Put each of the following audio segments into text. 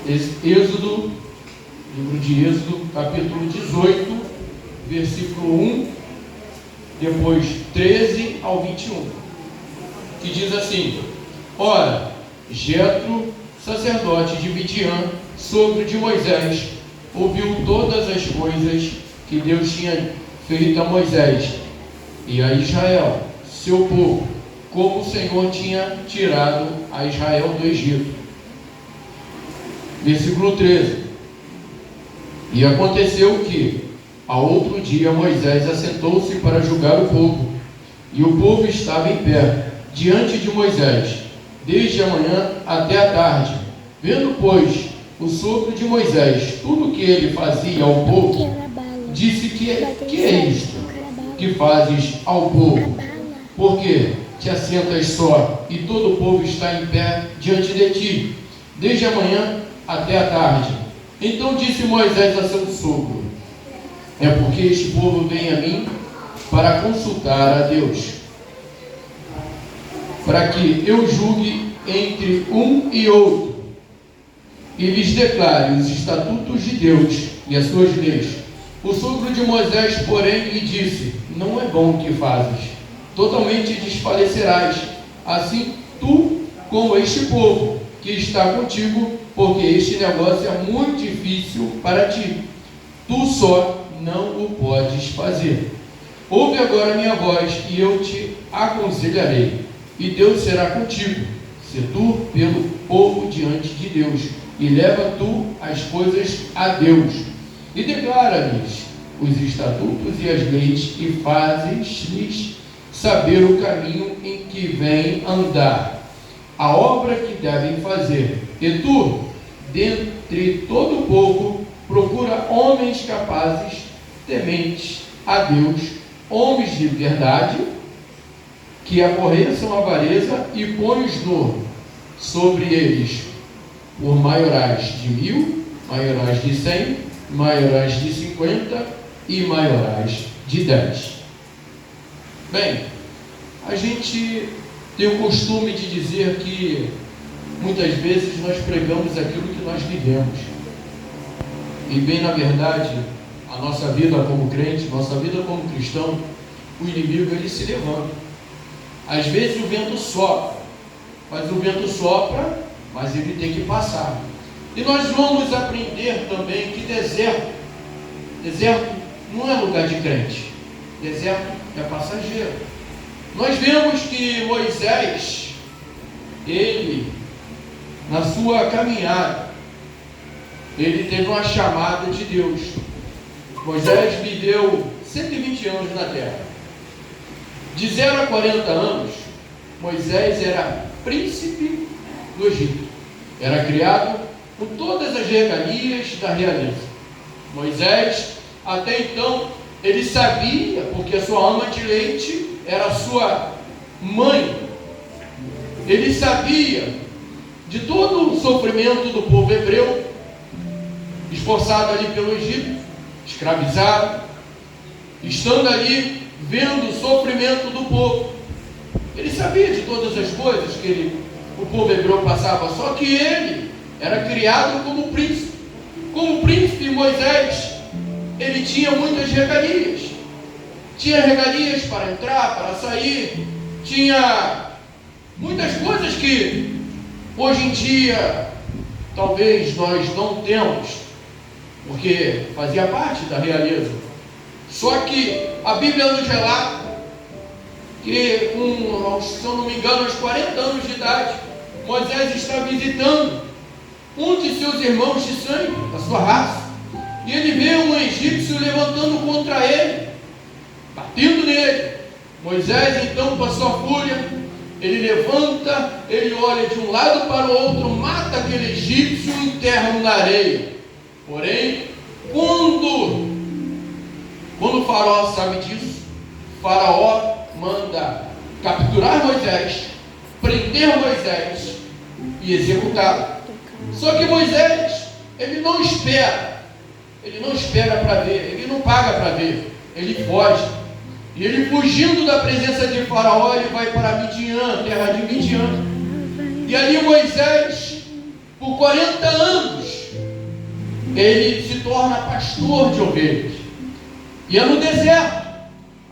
Êxodo, livro de Êxodo, capítulo 18, versículo 1, depois 13 ao 21, que diz assim: Ora, Jetro, sacerdote de Midian, sogro de Moisés, ouviu todas as coisas que Deus tinha feito a Moisés e a Israel, seu povo, como o Senhor tinha tirado a Israel do Egito. Versículo 13. E aconteceu que, ao outro dia, Moisés assentou-se para julgar o povo, e o povo estava em pé, diante de Moisés, desde a manhã até a tarde. Vendo, pois, o sogro de Moisés tudo o que ele fazia ao povo, disse: que é isto que fazes ao povo? Porque te assentas só, e todo o povo está em pé diante de ti, desde a manhã até a tarde. Então disse Moisés a seu sogro: é porque este povo vem a mim para consultar a Deus, para que eu julgue entre um e outro, e lhes declare os estatutos de Deus e as suas leis. O sogro de Moisés, porém, lhe disse: não é bom o que fazes, totalmente desfalecerás, assim tu como este povo que está contigo, porque este negócio é muito difícil para ti, tu só não o podes fazer. Ouve agora a minha voz, e eu te aconselharei, e Deus será contigo. Se tu pelo povo diante de Deus, e leva tu as coisas a Deus, e declara-lhes os estatutos e as leis, e fazes-lhes saber o caminho em que vêm andar, a obra que devem fazer. E tu, dentre todo o povo, procura homens capazes, tementes a Deus, homens de verdade, que aborreçam a avareza, e põe-os sobre eles por maiorais de 1000, maiorais de 100, maiorais de 50 e maiorais de 10. Bem, a gente tem o costume de dizer que muitas vezes nós pregamos aquilo que nós vivemos. E bem, na verdade, a nossa vida como crente, nossa vida como cristão, o inimigo ele se levanta. Às vezes o vento sopra, mas ele tem que passar. E nós vamos aprender também que deserto não é lugar de crente. Deserto é passageiro. Nós vemos que Moisés, ele, na sua caminhada, ele teve uma chamada de Deus. Moisés viveu 120 anos na terra. De 0 a 40 anos, Moisés era príncipe do Egito. Era criado com todas as regalias da realeza. Moisés, até então, ele sabia, porque a sua ama de leite era a sua mãe. Ele sabia de todo o sofrimento do povo hebreu, esforçado ali pelo Egito, escravizado, estando ali, vendo o sofrimento do povo. Ele sabia de todas as coisas que o povo hebreu passava, só que ele era criado como príncipe. Como príncipe, Moisés, ele tinha muitas regalias. Tinha regalias para entrar, para sair, tinha muitas coisas que hoje em dia talvez nós não temos, porque fazia parte da realeza. Só que a Bíblia nos relata que, se eu não me engano, aos 40 anos de idade, Moisés está visitando um de seus irmãos de sangue, da sua raça, e ele vê um egípcio levantando contra ele, batendo nele. Moisés então, com a sua fúria, ele levanta, ele olha de um lado para o outro, mata aquele egípcio e enterra-o na areia. Porém, quando o faraó sabe disso, o faraó manda capturar Moisés, prender Moisés e executá-lo. Só que Moisés, ele não espera para ver, ele não paga para ver, ele foge. E ele, fugindo da presença de faraó, ele vai para Midian, terra de Midian. E ali Moisés, 40 anos, ele se torna pastor de ovelhas. E é no deserto,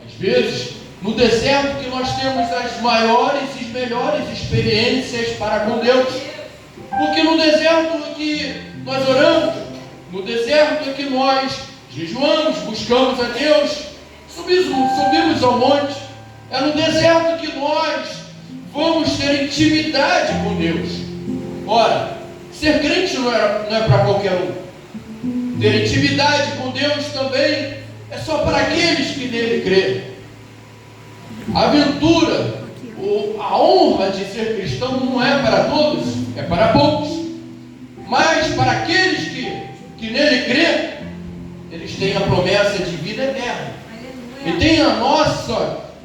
às vezes, no deserto que nós temos as maiores e melhores experiências para com Deus. Porque no deserto é que nós oramos, no deserto é que nós jejuamos, buscamos a Deus, subimos ao monte. É no deserto que nós vamos ter intimidade com Deus. Ora, ser crente não é para qualquer um. Ter intimidade com Deus também é só para aqueles que nele creem. A aventura, a honra de ser cristão não é para todos, é para poucos. Mas para aqueles que nele crêem, eles têm a promessa de vida eterna. E tem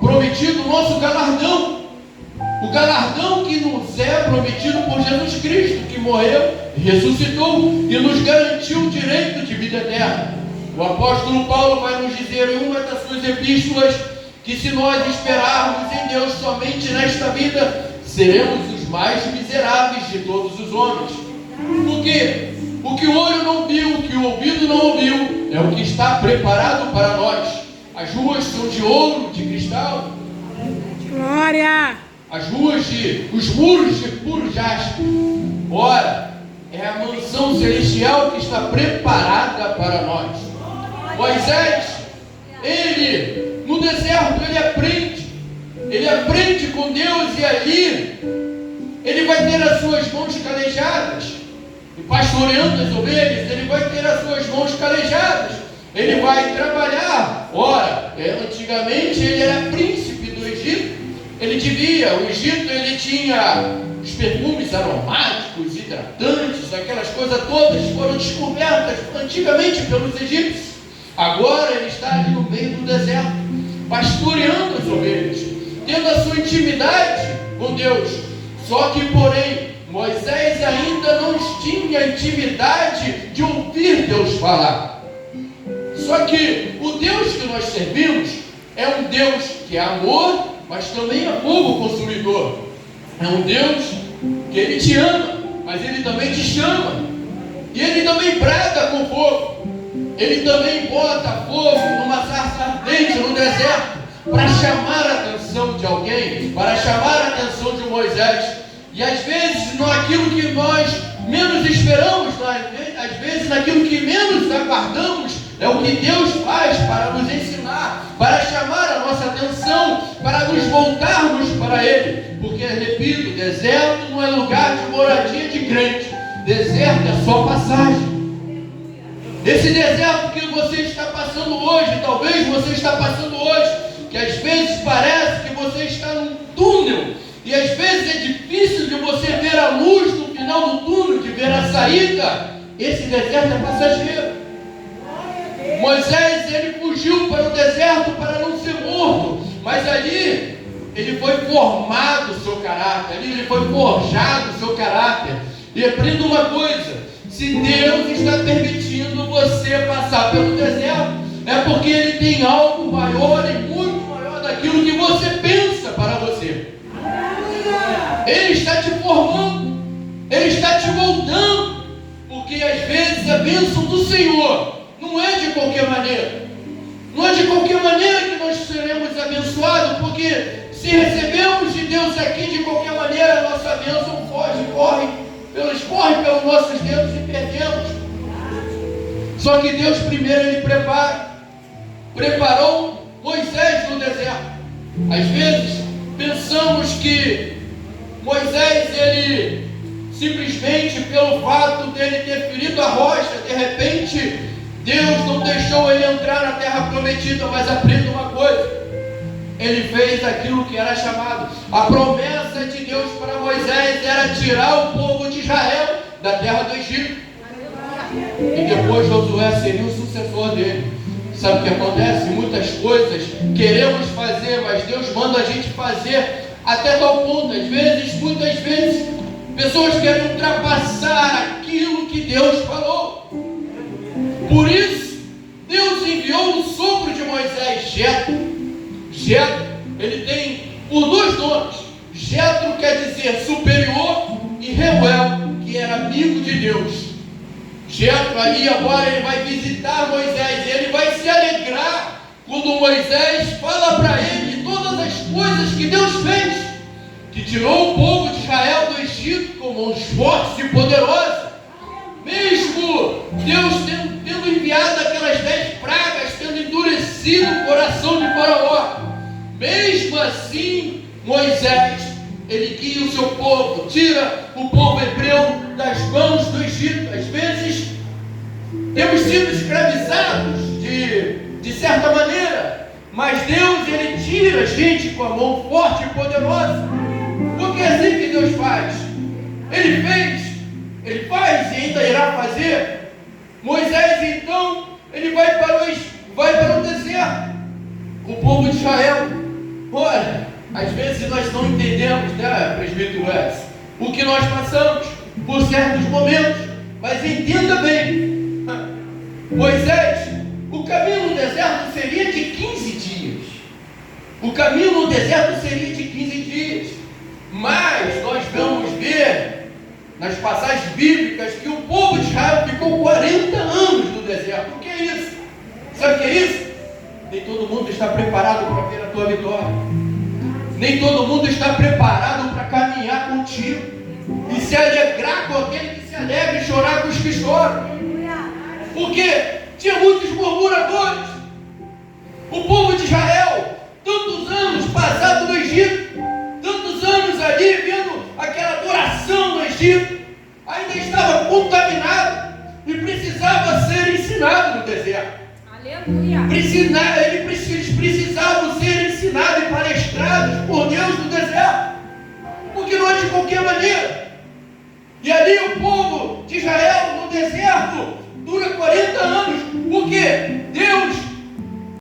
prometido o nosso galardão. O galardão que nos é prometido por Jesus Cristo, que morreu, ressuscitou e nos garantiu o direito de vida eterna. O apóstolo Paulo vai nos dizer em uma das suas epístolas que se nós esperarmos em Deus somente nesta vida, seremos os mais miseráveis de todos os homens. Porque o que o olho não viu, o que o ouvido não ouviu, é o que está preparado para nós. As ruas são de ouro, de cristal. Glória! Os muros de puro jaspe. Ora, é a mansão celestial que está preparada para nós. Moisés, ele, no deserto, ele aprende com Deus, e ali, ele vai ter as suas mãos calejadas, e pastoreando as ovelhas, ele vai ter as suas mãos calejadas, ele vai trabalhar. Ora, antigamente ele era príncipe do Egito, o Egito ele tinha os perfumes aromáticos, hidratantes, aquelas coisas todas foram descobertas antigamente pelos egípcios. Agora ele está ali no meio do deserto, pastoreando as ovelhas, tendo a sua intimidade com Deus. Só que, porém, Moisés ainda não tinha intimidade de ouvir Deus falar. Só que o Deus que nós servimos é um Deus que é amor, mas também é fogo consumidor. É um Deus que Ele te ama, mas Ele também te chama. E Ele também brada com fogo. Ele também bota fogo numa sarça ardente no deserto para chamar a atenção de alguém, para chamar a atenção de Moisés. E às vezes, naquilo que nós menos esperamos, às vezes naquilo que menos aguardamos, é o que Deus faz para nos ensinar, para chamar a nossa atenção, para nos voltarmos para Ele. Porque, repito, deserto não é lugar de moradia de crente. Deserto é só passagem. Esse deserto que você está passando hoje, talvez você está passando hoje, que às vezes parece que você está num túnel, e às vezes é difícil de você ver a luz no final do túnel, de ver a saída. Esse deserto é passageiro. Moisés, ele fugiu para o deserto para não ser morto, mas ali ele foi formado o seu caráter, ali ele foi forjado o seu caráter. E aprenda uma coisa: se Deus está permitindo você passar pelo deserto, é porque Ele tem algo maior e muito maior daquilo que você pensa para você. Ele está te formando, Ele está te moldando, porque às vezes a bênção do Senhor não é de qualquer maneira. Não é de qualquer maneira que nós seremos abençoados, porque se recebemos de Deus aqui de qualquer maneira, a nossa bênção corre pelos nossos dedos e perdemos. Só que Deus primeiro Ele preparou Moisés no deserto. Às vezes pensamos que Moisés, ele simplesmente pelo fato dele ter ferido a rocha, de repente Deus não deixou ele entrar na terra prometida. Mas aprenda uma coisa: ele fez aquilo que era chamado. A promessa de Deus para Moisés era tirar o povo de Israel da terra do Egito. E depois Josué seria o sucessor dele. Sabe o que acontece? Muitas coisas queremos fazer, mas Deus manda a gente fazer até tal ponto. Muitas vezes, pessoas querem ultrapassar aquilo que Deus falou. Por isso, Deus enviou o sopro de Moisés, Jetro. Jetro, ele tem por dois nomes. Jetro quer dizer superior, e Reuel, que era amigo de Jetro ali agora ele vai visitar Moisés, e ele vai se alegrar quando Moisés fala para ele todas as coisas que Deus fez, que tirou o povo de Israel do Egito com mãos fortes e poderosas, mesmo Deus tendo enviado aquelas 10 pragas, tendo endurecido o coração de Faraó. Mesmo assim, Moisés, ele guia o seu povo, tira o povo hebreu das mãos do Egito. Às vezes, temos sido escravizados de certa maneira, mas Deus, ele tira a gente com a mão forte e poderosa, porque é assim que Deus faz. Ele fez, ele faz e ainda irá fazer. Moisés, então, ele vai para o deserto, o povo de Israel. Olha, às vezes nós não entendemos, né, presbítero Wes, o que nós passamos por certos momentos, mas entenda bem, Moisés, o caminho no deserto seria de 15 dias. O caminho no deserto seria de 15 dias. Mas nós vamos ver nas passagens bíblicas que o povo de Israel ficou 40 anos no deserto. O que é isso? Sabe o que é isso? Nem todo mundo está preparado para ver a tua vitória. Nem todo mundo está preparado para caminhar contigo e se alegrar com aquele que se alegra e chorar com os que choram. Porque tinha muitos murmuradores. O povo de Israel, tantos anos passados no Egito, tantos anos ali vendo aquela adoração no Egito, ainda estava contaminado e precisava ser ensinado no deserto. Aleluia. Eles precisavam ser ensinados e palestrados por Deus no deserto, porque não é de qualquer maneira. E ali o povo de Israel no deserto dura 40 anos